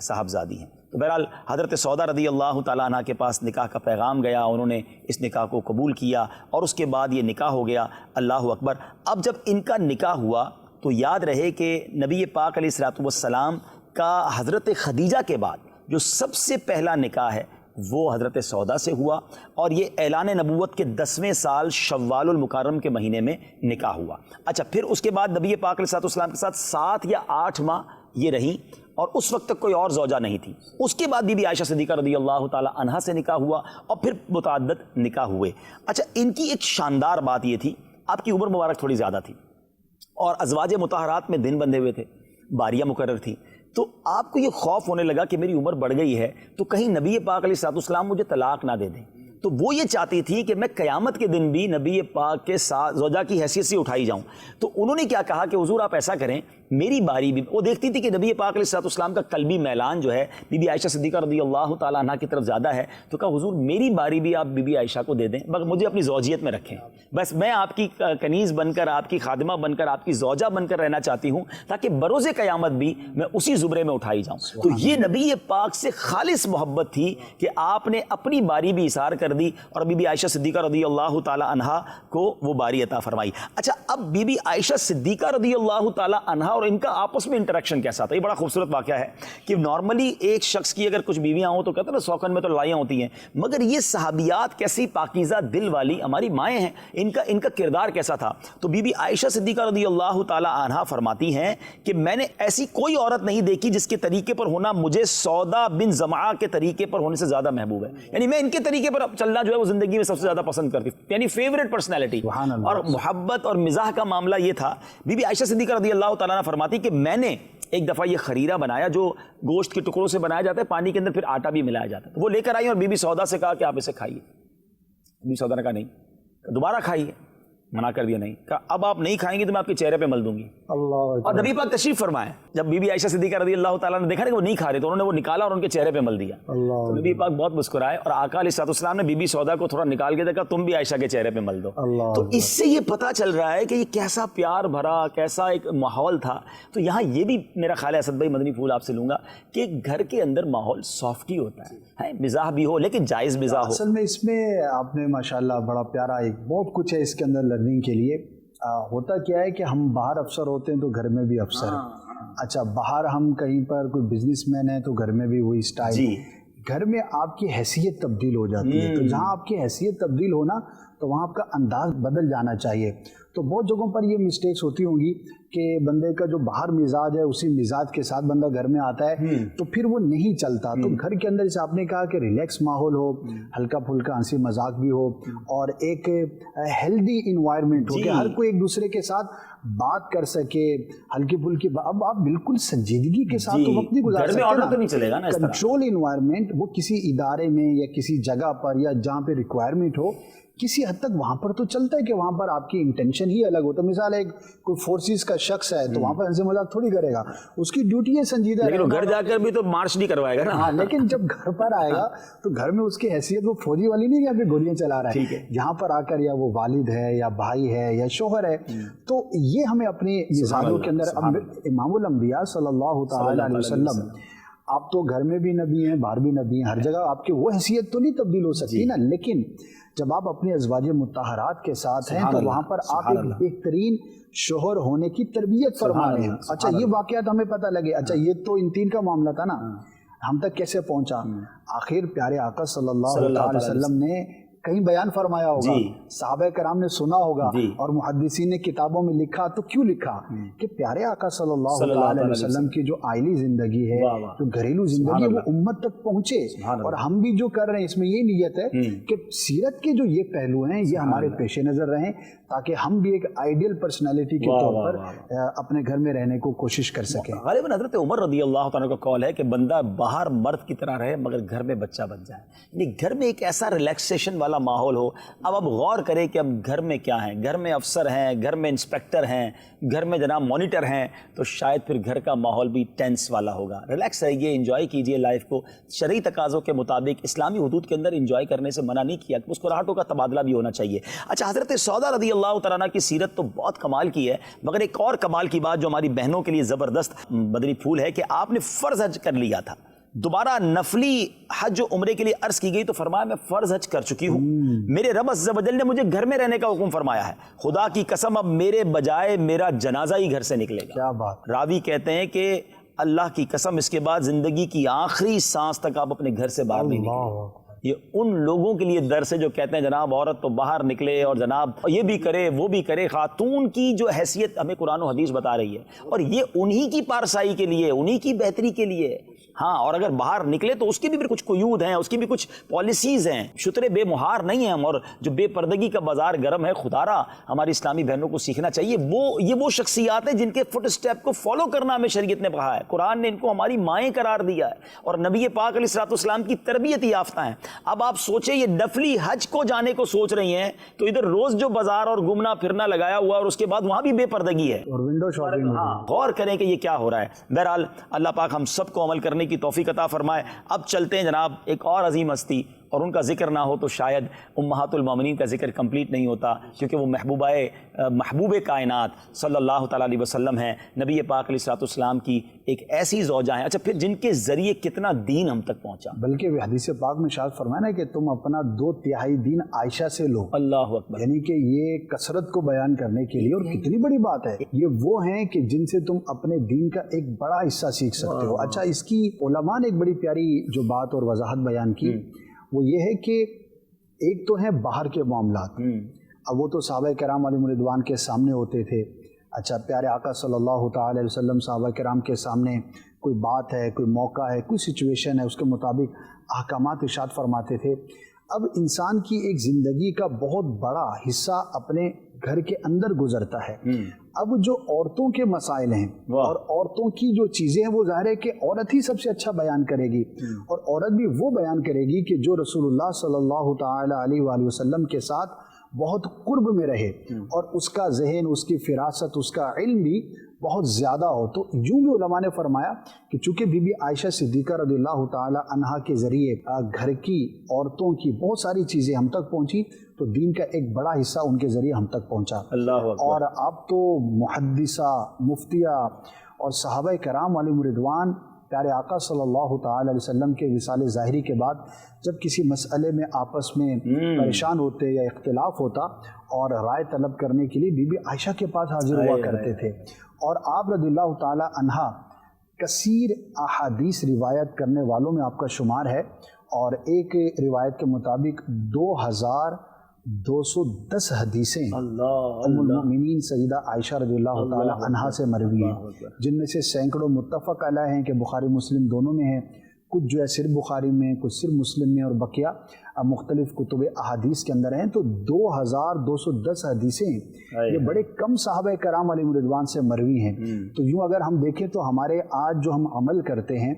صاحبزادی ہیں. تو بہرحال حضرت سودا رضی اللہ تعالیٰ عنہ کے پاس نکاح کا پیغام گیا, انہوں نے اس نکاح کو قبول کیا اور اس کے بعد یہ نکاح ہو گیا. اللہ اکبر. اب جب ان کا نکاح ہوا تو یاد رہے کہ نبی پاک علیہ الصلوۃ والسلام کا حضرت خدیجہ کے بعد جو سب سے پہلا نکاح ہے وہ حضرت سودا سے ہوا, اور یہ اعلان نبوت کے 10ویں سال شوال المکرم کے مہینے میں نکاح ہوا. اچھا, پھر اس کے بعد نبی پاک علیہ الصلوۃ والسلام کے ساتھ 7 یا 8 ماہ یہ رہیں, اور اس وقت تک کوئی اور زوجہ نہیں تھی. اس کے بعد بی بی عائشہ صدیقہ رضی اللہ تعالی عنہا سے نکاح ہوا, اور پھر متعدد نکاح ہوئے. اچھا, ان کی ایک شاندار بات یہ تھی, آپ کی عمر مبارک تھوڑی زیادہ تھی, اور ازواج مطہرات میں دن بندھے ہوئے تھے, باریاں مقرر تھیں. تو آپ کو یہ خوف ہونے لگا کہ میری عمر بڑھ گئی ہے تو کہیں نبی پاک علیہ الصلوۃ والسلام مجھے طلاق نہ دے دیں. تو وہ یہ چاہتی تھی کہ میں قیامت کے دن بھی نبی پاک کے ساتھ زوجہ کی حیثیت سے اٹھائی جاؤں. تو انہوں نے کیا کہا کہ حضور آپ ایسا کریں, میری باری بھی, وہ دیکھتی تھی کہ نبی پاک علیہ الصلوۃ والسلام کا قلبی میلان جو ہے بی بی عائشہ صدیقہ رضی اللہ تعالیٰ عنہ کی طرف زیادہ ہے. تو کہا حضور میری باری بھی آپ بی بی عائشہ کو دے دیں, مگر مجھے اپنی زوجیت میں رکھیں, بس میں آپ کی کنیز بن کر, آپ کی خادمہ بن کر, آپ کی زوجہ بن کر رہنا چاہتی ہوں, تاکہ بروز قیامت بھی میں اسی زمرے میں اٹھائی جاؤں. تو یہ نبی پاک سے خالص محبت تھی کہ آپ نے اپنی باری بھی اثار کر دی, اور بی بی عائشہ صدیقہ رضی اللہ تعالی عنہا کو وہ باری عطا فرمائی. اچھا, اب بی بی عائشہ صدیقہ رضی اللہ تعالی عنہا اور ان کا آپس میں انٹریکشن کیسا تھا؟ یہ بڑا خوبصورت واقعہ ہے کہ نارملی ایک شخص کی اگر کچھ بیویاں ہوں تو کہتے ہیں نا سوکن میں تو لڑائیاں ہوتی ہیں, مگر یہ صحابیات کیسی پاکیزہ دل والی ہماری مائیں ہیں, ان کا کردار کیسا تھا؟ تو بی بی عائشہ صدیقہ رضی اللہ تعالی عنہا فرماتی ہیں کہ میں نے ایسی کوئی عورت نہیں دیکھی جس کے طریقے پر ہونا مجھے سودا بن زمعہ کے طریقے پر ہونے سے زیادہ محبوب ہے. یعنی میں ان کے طریقے پر چلنا جو ہے وہ زندگی میں سب سے زیادہ پسند کرتی, یعنی فیوریٹ پرسنالٹی. اور محبت اور مزاح کا معاملہ یہ تھا. بی بی عائشہ صدیقہ رضی اللہ تعالیٰ عنہ فرماتی کہ میں نے ایک دفعہ یہ خریرہ بنایا جو گوشت کے ٹکڑوں سے بنایا جاتا ہے, پانی کے اندر پھر آٹا بھی ملایا جاتا ہے. وہ لے کر آئی اور بی بی سودا سے کہا کہ آپ اسے کھائیے. بی بی سودا نے کہا نہیں. دوبارہ کھائیے, منع کر دیا نہیں. کہا اب آپ نہیں کھائیں گے تو میں آپ کے چہرے پہ مل دوں گی. اور نبی پاک تشریف فرمائے, جب بی بی عائشہ صدیقہ رضی اللہ تعالیٰ نے دیکھا کہ وہ نہیں کھا رہے تو انہوں نے وہ نکالا اور ان کے چہرے پہ مل دیا. تو نبی پاک بہت مسکرائے, اور آقا علیہ الصلوۃ والسلام نے بی بی سودا کو تھوڑا نکال کے دیکھا, تم بھی عائشہ کے چہرے پہ مل دو. تو اس سے یہ پتہ چل رہا ہے کہ یہ کیسا پیار بھرا, کیسا ایک ماحول تھا. تو یہاں یہ بھی میرا خیال ہے, اسد بھائی مدنی پھول آپ سے لوں گا, کہ گھر کے اندر ماحول سافٹ ہی ہوتا ہے, مزاح بھی ہو لیکن جائز مزاح ہو. اصل میں اس میں آپ نے ماشاءاللہ بڑا پیارا, ایک بہت کچھ ہے اس کے اندر لرننگ کے لیے. ہوتا کیا ہے کہ ہم باہر افسر ہوتے ہیں تو گھر میں بھی افسر ہیں. اچھا, باہر ہم کہیں پر کوئی بزنس مین ہے تو گھر میں بھی وہی سٹائل. گھر میں آپ کی حیثیت تبدیل ہو جاتی ہے, تو جہاں آپ کی حیثیت تبدیل ہونا تو وہاں آپ کا انداز بدل جانا چاہیے. تو بہت جگہوں پر یہ مسٹیکس ہوتی ہوں گی کہ بندے کا جو باہر مزاج ہے اسی مزاج کے ساتھ بندہ گھر میں آتا ہے تو پھر وہ نہیں چلتا. تو گھر کے اندر جیسے آپ نے کہا کہ ریلیکس ماحول ہو, ہلکا پھلکا ہنسی مذاق بھی ہو, اور ایک ہیلدی انوائرمنٹ ہو کہ ہر کوئی ایک دوسرے کے ساتھ بات کر سکے, ہلکی پھلکی. اب آپ بالکل سنجیدگی کے ساتھ تو وقت نہیں گزار سکتے نا. کنٹرول انوائرمنٹ وہ کسی ادارے میں یا کسی جگہ پر یا جہاں پہ ریکوائرمنٹ ہو کسی حد تک وہاں پر تو چلتا ہے کہ وہاں پر آپ کی انٹینشن ہی الگ ہوتا ہے. مثال ایک کوئی فورسز کا شخص ہے تو وہاں پر ہنسی مذاق تھوڑی کرے گا, اس کی ڈیوٹی ہے سنجیدہ, لیکن گھر جا کر بھی تو مارچ نہیں کروائے گا نا. ہاں, لیکن جب گھر پر آئے گا تو گھر میں اس کی حیثیت وہ فوجی والی نہیں, یہاں پہ گولیاں چلا رہا ہے. یہاں پر آ کر یا وہ والد ہے یا بھائی ہے یا شوہر ہے, تو یہ ہمیں اپنی مزاجوں کے اندر. امام الانبیاء صلی اللہ تعالی علیہ وسلم, آپ تو گھر میں بھی نبی ہیں, باہر بھی نبی ہیں, ہر جگہ آپ کی وہ حیثیت تو نہیں تبدیل ہو سکتی نا. لیکن جب آپ اپنے ازواج مطہرات کے ساتھ ہیں تو وہاں پر آپ ایک بہترین شوہر ہونے کی تربیت فرما رہے ہیں. اچھا, یہ واقعات ہمیں پتہ لگے, اچھا یہ تو ان 3 کا معاملہ تھا نا, ہم تک کیسے پہنچا؟ آخر پیارے آقا صلی اللہ علیہ وسلم نے کہیں بیان فرمایا ہوگا, صحابہ کرام نے سنا ہوگا, اور محدثین نے کتابوں میں لکھا. تو کیوں لکھا کہ پیارے آقا صلی اللہ علیہ وسلم کی جو آئلی زندگی ہے, جو گھریلو زندگی ہے, وہ امت تک پہنچے. اور ہم بھی جو کر رہے ہیں اس میں یہ نیت ہے کہ سیرت کے جو یہ پہلو ہیں یہ ہمارے پیش نظر رہیں, تاکہ ہم بھی ایک آئیڈیل پرسنالٹی کے طور پر اپنے گھر میں رہنے کو کوشش کر سکیں. غالباً حضرت عمر رضی اللہ تعالیٰ کا قول ہے کہ بندہ باہر مرد کی طرح رہے مگر گھر میں بچہ بن جائے, یعنی گھر میں ایک ایسا ریلیکسیشن والا ماحول ہو. اب غور کریں کہ اب گھر میں کیا ہیں, گھر میں افسر ہیں, گھر میں انسپیکٹر ہیں, گھر میں جناب مانیٹر ہیں, تو شاید پھر گھر کا ماحول بھی ٹینس والا ہوگا. ریلیکس رہیے, انجوائے کیجئے لائف کو, شرعی تقاضوں کے مطابق اسلامی حدود کے اندر انجوائے کرنے سے منع نہیں کیا, مسکراہٹوں کا تبادلہ بھی ہونا چاہیے. اچھا, حضرت سودا رضی اللہ تعالیٰ عنہ کی سیرت تو بہت کمال کی ہے, مگر ایک اور کمال کی بات جو ہماری بہنوں کے لیے زبردست مدنی پھول ہے کہ آپ نے فرض حج کر لیا تھا. دوبارہ نفلی حج و عمرے کے لیے عرض کی گئی تو فرمایا میں فرض حج کر چکی ہوں، میرے رب عز و جل نے مجھے گھر میں رہنے کا حکم فرمایا ہے، خدا کی قسم اب میرے بجائے میرا جنازہ ہی گھر سے نکلے گا۔ کیا بات۔ راوی کہتے ہیں کہ اللہ کی قسم اس کے بعد زندگی کی آخری سانس تک آپ اپنے گھر سے باہر نہیں نکلیں۔ یہ ان لوگوں کے لیے درس ہے جو کہتے ہیں جناب عورت تو باہر نکلے اور جناب یہ بھی کرے وہ بھی کرے۔ خاتون کی جو حیثیت ہمیں قرآن و حدیث بتا رہی ہے، اور یہ انہی کی پارسائی کے لیے، انہی کی بہتری کے لیے۔ ہاں، اور اگر باہر نکلے تو اس کی بھی پھر کچھ قیود ہیں، اس کی بھی کچھ پالیسیز ہیں، شترے بے مہار نہیں ہیں ہم، اور جو بے پردگی کا بازار گرم ہے، خدا را ہماری اسلامی بہنوں کو سیکھنا چاہیے۔ یہ وہ شخصیات ہیں جن کے فٹ اسٹیپ کو فالو کرنا ہمیں شریعت نے کہا ہے، قرآن نے ان کو ہماری مائیں قرار دیا ہے، اور نبی پاک علیہ الصلوۃ والسلام کی تربیت یافتہ ہیں۔ اب آپ سوچیں یہ نفلی حج کو جانے کو سوچ رہی ہیں تو ادھر روز جو بازار اور گھومنا پھرنا لگایا ہوا، اور اس کے بعد وہاں بھی بے پردگی ہے، اور ونڈو شاپنگ۔ ہاں، غور کریں کہ یہ کیا ہو رہا ہے۔ بہرحال اللہ پاک ہم سب کو عمل کرنے کی توفیق عطا فرمائے۔ اب چلتے ہیں جناب ایک اور عظیم ہستی، اور ان کا ذکر نہ ہو تو شاید امہات المومنین کا ذکر کمپلیٹ نہیں ہوتا، کیونکہ وہ محبوب کائنات صلی اللہ تعالیٰ علیہ وسلم ہیں، نبی پاک علیہ الصلوۃ والسلام کی ایک ایسی زوجہ ہیں، اچھا پھر جن کے ذریعے کتنا دین ہم تک پہنچا۔ بلکہ حدیث پاک میں شاید فرمایا نا کہ تم اپنا 2/3 دین عائشہ سے لو۔ اللہ اکبر۔ یعنی کہ یہ کثرت کو بیان کرنے کے لیے، اور کتنی بڑی بات ہے، یہ وہ ہیں کہ جن سے تم اپنے دین کا ایک بڑا حصہ سیکھ سکتے ہو۔ اچھا، اس کی علماء نے ایک بڑی پیاری جو بات اور وضاحت بیان کی وہ یہ ہے کہ ایک تو ہیں باہر کے معاملات، اب وہ تو صحابہ کرام علیہم رضوان کے سامنے ہوتے تھے۔ اچھا، پیارے آقا صلی اللہ تعالی علیہ وسلم صحابہ کرام کے سامنے کوئی بات ہے، کوئی موقع ہے، کوئی سچویشن ہے، اس کے مطابق احکامات ارشاد فرماتے تھے۔ اب انسان کی ایک زندگی کا بہت بڑا حصہ اپنے گھر کے اندر گزرتا ہے۔ اب جو عورتوں کے مسائل ہیں اور عورتوں کی جو چیزیں ہیں، وہ ظاہر ہے کہ عورت ہی سب سے اچھا بیان کرے گی، اور عورت بھی وہ بیان کرے گی کہ جو رسول اللہ صلی اللہ تعالی علیہ وآلہ وسلم کے ساتھ بہت قرب میں رہے، اور اس کا ذہن، اس کی فراست، اس کا علم بھی بہت زیادہ ہو۔ تو یوں بھی علماء نے فرمایا کہ چونکہ بی بی عائشہ صدیقہ رضی اللہ تعالی عنہا کے ذریعے گھر کی عورتوں کی بہت ساری چیزیں ہم تک پہنچی، تو دین کا ایک بڑا حصہ ان کے ذریعے ہم تک پہنچا۔ اللہ اکبر۔ اور اب تو محدثہ، مفتیہ اور صحابہ کرام علیہم رضوان پیارے آقا صلی اللہ تعالی علیہ وسلم کے وصال ظاہری کے بعد جب کسی مسئلے میں آپس میں پریشان ہوتے یا اختلاف ہوتا، اور رائے طلب کرنے کے لیے بی بی عائشہ کے پاس حاضر ہوا کرتے تھے، اور آپ رضی اللہ تعالی عنہا کثیر احادیث روایت کرنے والوں میں آپ کا شمار ہے، اور ایک روایت کے مطابق 2210 حدیثیں ام المؤمنین سیدہ عائشہ رضی اللہ تعالی عنہا سے مروی ہیں، جن میں سے سینکڑوں متفق علیہ ہیں کہ بخاری مسلم دونوں میں ہیں، کچھ جو ہے صرف بخاری میں، کچھ صرف مسلم میں، اور بقیہ مختلف کتب احادیث کے اندر ہیں۔ تو 2210 حدیثیں یہ بڑے کم صحابہ کرام علیہم رضوان سے مروی ہیں۔ تو یوں اگر ہم دیکھیں تو ہمارے آج جو ہم عمل کرتے ہیں،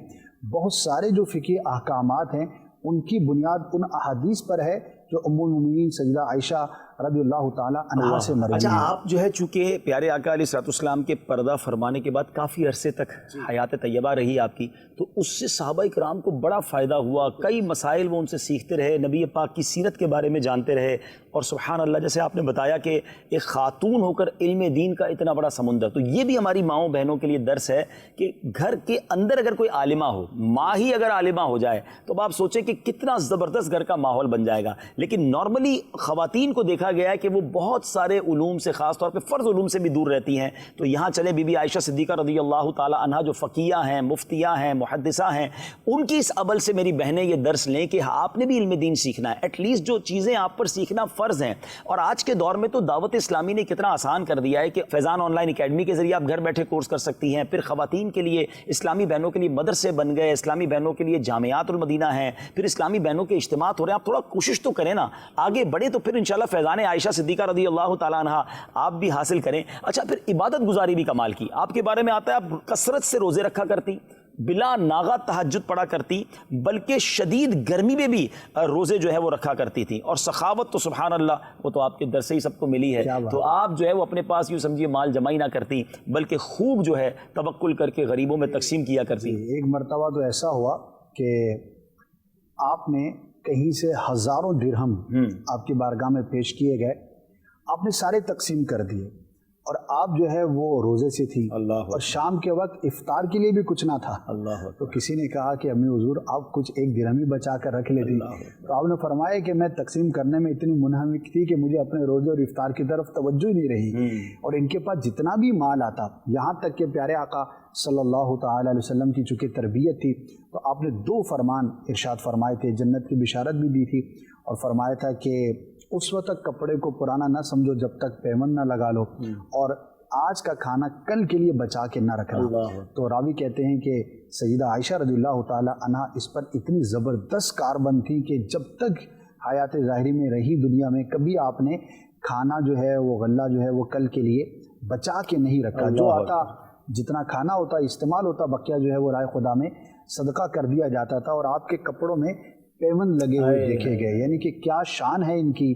بہت سارے جو فقہی احکامات ہیں ان کی بنیاد ان احادیث پر ہے جو ام المؤمنین سیدہ عائشہ رضی اللہ تعالی عنہا سے مروی اچھا، ہیں۔ آپ جو ہے چونکہ پیارے آقا علیہ الصلوۃ والسلام کے پردہ فرمانے کے بعد کافی عرصے تک حیات طیبہ رہی آپ کی، تو اس سے صحابہ کرام کو بڑا فائدہ ہوا، کئی مسائل وہ ان سے سیکھتے رہے، نبی پاک کی سیرت کے بارے میں جانتے رہے، اور سبحان اللہ جیسے آپ نے بتایا کہ ایک خاتون ہو کر علم دین کا اتنا بڑا سمندر، تو یہ بھی ہماری ماؤں بہنوں کے لیے درس ہے کہ گھر کے اندر اگر کوئی عالمہ ہو، ماں ہی اگر عالمہ ہو جائے تو آپ سوچیں کہ کتنا زبردست گھر کا ماحول بن جائے گا۔ لیکن نارملی خواتین کو دیکھا گیا ہے کہ وہ بہت سارے علوم سے، خاص طور پہ فرض علوم سے بھی دور رہتی ہیں۔ تو یہاں چلے بی بی عائشہ صدیقہ رضی اللہ تعالی عنہا جو فقیہ ہیں، مفتیہ ہیں، محدثہ ہیں، ان کی اس عمل سے میری بہنیں یہ درس لیں کہ آپ نے بھی علم دین سیکھنا ہے، ایٹ لیسٹ جو چیزیں آپ پر سیکھنا فرض ہیں۔ اور آج کے دور میں تو دعوت اسلامی نے کتنا آسان کر دیا ہے کہ فیضان آن لائن اکیڈمی کے ذریعے آپ گھر بیٹھے کورس کر سکتی ہیں، پھر خواتین کے لیے اسلامی بہنوں کے لیے مدرسے بن گئے، اسلامی بہنوں کے لیے جامعات المدینہ ہیں، پھر اسلامی بہنوں کے اجتماعات ہو رہے ہیں۔ آپ تھوڑا کوشش تو کریں نا، آگے بڑھے تو پھر انشاءاللہ فیضان عائشہ صدیقہ رضی اللہ تعالیٰ عنہا آپ بھی حاصل کریں۔ اچھا، پھر عبادت گزاری بھی کمال کی، آپ کے بارے میں آتا ہے آپ کثرت سے روزے رکھا کرتی، بلا ناغہ تہجد پڑھا کرتی، بلکہ شدید گرمی میں بھی روزے جو ہے وہ رکھا کرتی تھی، اور سخاوت تو سبحان اللہ وہ تو آپ کے در سے ہی سب کو ملی ہے۔ تو آپ جو ہے وہ اپنے پاس یوں سمجھیے مال جمع ہی نہ کرتی، بلکہ خوب جو ہے توکل کر کے غریبوں میں تقسیم کیا کرتی۔ ایک مرتبہ تو ایسا ہوا کہ آپ نے کہیں سے ہزاروں درہم آپ کی بارگاہ میں پیش کیے گئے، آپ نے سارے تقسیم کر دیے، اور آپ جو ہے وہ روزے سے تھی اللہ اور شام کے وقت افطار کے لیے بھی کچھ نہ تھا. اللہ تو کسی نے کہا کہ امی حضور آپ کچھ ایک درہم ہی بچا کر رکھ لیتی. تو آپ نے فرمایا کہ میں تقسیم کرنے میں اتنی منہمک تھی کہ مجھے اپنے روزے اور افطار کی طرف توجہ ہی نہیں رہی, اور ان کے پاس جتنا بھی مال آتا, یہاں تک کہ پیارے آقا صلی اللہ تعالی علیہ وسلم کی چونکہ تربیت تھی تو آپ نے 2 فرمان ارشاد فرمائے تھے, جنت کی بشارت بھی دی تھی, اور فرمایا تھا کہ اس وقت تک کپڑے کو پرانا نہ سمجھو جب تک پیمن نہ لگا لو, اور آج کا کھانا کل کے لیے بچا کے نہ رکھنا. تو راوی کہتے ہیں کہ سیدہ عائشہ رضی اللہ تعالی عنہا اس پر اتنی زبردست کاربند تھی کہ جب تک حیات ظاہری میں رہی دنیا میں کبھی آپ نے کھانا جو ہے وہ غلہ جو ہے وہ کل کے لیے بچا کے نہیں رکھا. جو آتا جتنا کھانا ہوتا استعمال ہوتا بقیہ جو ہے وہ رائے خدا میں صدقہ کر دیا جاتا تھا, اور آپ کے کپڑوں میں پیون لگے ہوئے دیکھے گئے. یعنی کہ کیا شان ہے ان کی,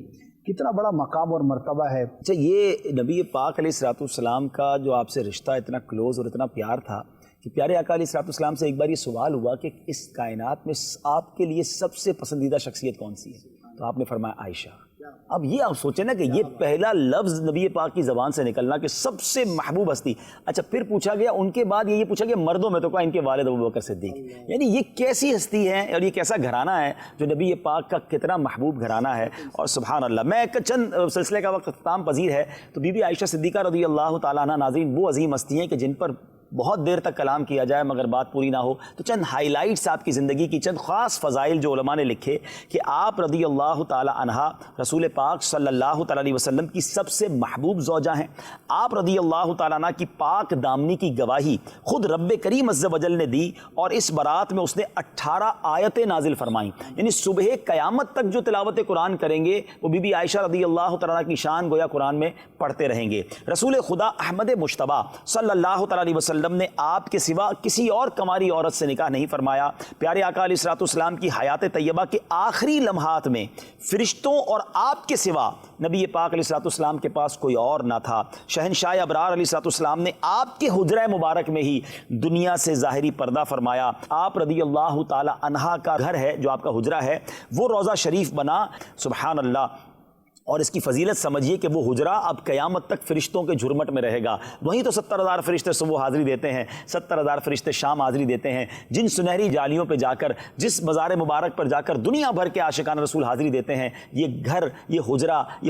کتنا بڑا مقام اور مرتبہ ہے. اچھا, یہ نبی پاک علیہ الصلوۃ والسلام کا جو آپ سے رشتہ اتنا کلوز اور اتنا پیار تھا کہ پیارے آقا علیہ الصلوۃ والسلام سے ایک بار یہ سوال ہوا کہ اس کائنات میں آپ کے لیے سب سے پسندیدہ شخصیت کون سی ہے؟ تو آپ نے فرمایا عائشہ. اب یہ آپ سوچیں نا کہ یہ پہلا لفظ نبی پاک کی زبان سے نکلنا کہ سب سے محبوب ہستی. اچھا, پھر پوچھا گیا ان کے بعد یہ پوچھا گیا مردوں میں, تو کہا ان کے والد ابوبکر صدیق. یعنی یہ کیسی ہستی ہے اور یہ کیسا گھرانہ ہے جو نبی پاک کا کتنا محبوب گھرانہ ہے. اور سبحان اللہ, میں چند سلسلے کا وقت اختتام پذیر ہے, تو بی بی عائشہ صدیقہ رضی اللہ تعالیٰ عنہ ناظرین وہ عظیم ہستی ہیں کہ جن پر بہت دیر تک کلام کیا جائے مگر بات پوری نہ ہو. تو چند ہائی لائٹس آپ کی زندگی کی, چند خاص فضائل جو علماء نے لکھے کہ آپ رضی اللہ تعالی عنہا رسول پاک صلی اللہ تعالی علیہ وسلم کی سب سے محبوب زوجہ ہیں. آپ رضی اللہ تعالی عنہ کی پاک دامنی کی گواہی خود رب کریم عز و جل نے دی, اور اس برات میں اس نے 18 آیتیں نازل فرمائیں. یعنی صبح قیامت تک جو تلاوت قرآن کریں گے وہ بی بی عائشہ رضی اللہ تعالی عنہ کی شان گویا قرآن میں پڑھتے رہیں گے. رسول خدا احمد مجتبیٰ صلی اللہ تعالی علیہ وسلم نے آپ کے سوا کسی اور کماری عورت سے نکاح نہیں فرمایا. پیارے آقا علیہ الصلوۃ والسلام کی حیات طیبہ کے آخری لمحات میں فرشتوں اور آپ کے سوا نبی پاک علیہ الصلوۃ والسلام کے پاس کوئی اور نہ تھا. شہنشاہ ابرار علیہ الصلوۃ والسلام نے آپ کے حجرہ مبارک میں ہی دنیا سے ظاہری پردہ فرمایا. آپ رضی اللہ تعالی عنہا کا گھر ہے جو آپ کا حجرہ ہے وہ روضہ شریف بنا. سبحان اللہ. اور اس کی فضیلت سمجھیے کہ وہ حجرہ اب قیامت تک فرشتوں کے جھرمٹ میں رہے گا. وہیں تو 70,000 فرشتے صبح حاضری دیتے ہیں, 70,000 فرشتے شام حاضری دیتے ہیں. جن سنہری جالیوں پہ جا کر, جس مزار مبارک پر جا کر دنیا بھر کے عاشقان رسول حاضری دیتے ہیں, یہ گھر, یہ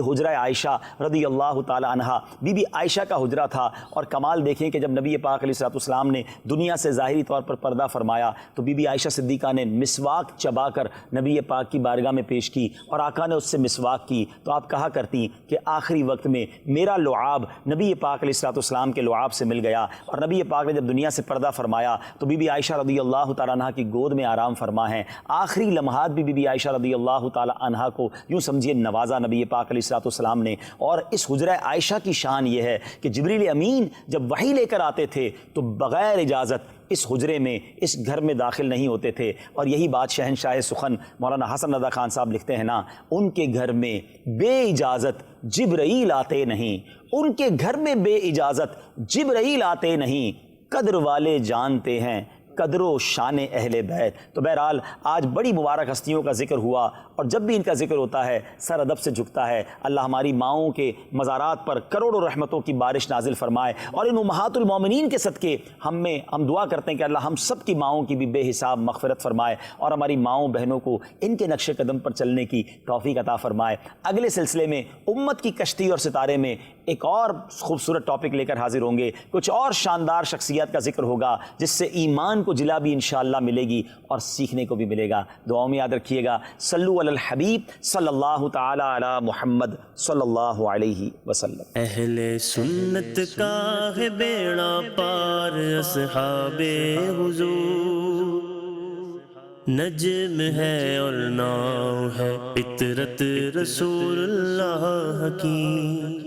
حجرہ عائشہ رضی اللہ تعالی عنہا بی بی عائشہ کا حجرہ تھا. اور کمال دیکھیں کہ جب نبی پاک علیہ الصلوۃ والسلام نے دنیا سے ظاہری طور پر پردہ فرمایا تو بی بی عائشہ صدیقہ نے مسواک چبا کر نبی پاک کی بارگاہ میں پیش کی, اور آقا نے اس سے مسواک کی. تو آپ کہا کرتی کہ آخری وقت میں میرا لعاب نبی پاک علیہ الصلوۃ والسلام کے لعاب سے مل گیا. اور نبی پاک نے جب دنیا سے پردہ فرمایا تو بی بی عائشہ رضی اللہ تعالیٰ عنہ کی گود میں آرام فرما ہیں. آخری لمحات بھی بی بی عائشہ رضی اللہ تعالیٰ عنہ کو یوں سمجھیے نوازا نبی پاک علیہ الصلوۃ والسلام نے. اور اس حجرہ عائشہ کی شان یہ ہے کہ جبریل امین جب وحی لے کر آتے تھے تو بغیر اجازت اس حجرے میں, اس گھر میں داخل نہیں ہوتے تھے. اور یہی بات شہنشاہ سخن مولانا حسن رضا خان صاحب لکھتے ہیں نا, ان کے گھر میں بے اجازت جبرائیل آتے نہیں, ان کے گھر میں بے اجازت جبرائیل آتے نہیں, قدر والے جانتے ہیں قدر و شان اہل بیت. تو بہرحال آج بڑی مبارک ہستیوں کا ذکر ہوا, اور جب بھی ان کا ذکر ہوتا ہے سر ادب سے جھکتا ہے. اللہ ہماری ماؤں کے مزارات پر کروڑوں رحمتوں کی بارش نازل فرمائے, اور ان امہات المومنین کے صدقے ہم دعا کرتے ہیں کہ اللہ ہم سب کی ماؤں کی بھی بے حساب مغفرت فرمائے, اور ہماری ماؤں بہنوں کو ان کے نقش قدم پر چلنے کی توفیق عطا فرمائے. اگلے سلسلے میں امت کی کشتی اور ستارے میں ایک اور خوبصورت ٹاپک لے کر حاضر ہوں گے. کچھ اور شاندار شخصیات کا ذکر ہوگا جس سے ایمان کو جلا بھی انشاءاللہ ملے گی اور سیکھنے کو بھی ملے گا. دعاؤں میں یاد رکھیے گا. صلو علی الحبیب صلی اللہ تعالی علی محمد صلی اللہ علیہ وسلم. اہل سنت کا ہے بیڑا پار اصحاب حضور, نجم ہے اور ناؤ ہے فطرت رسول اللہ کی.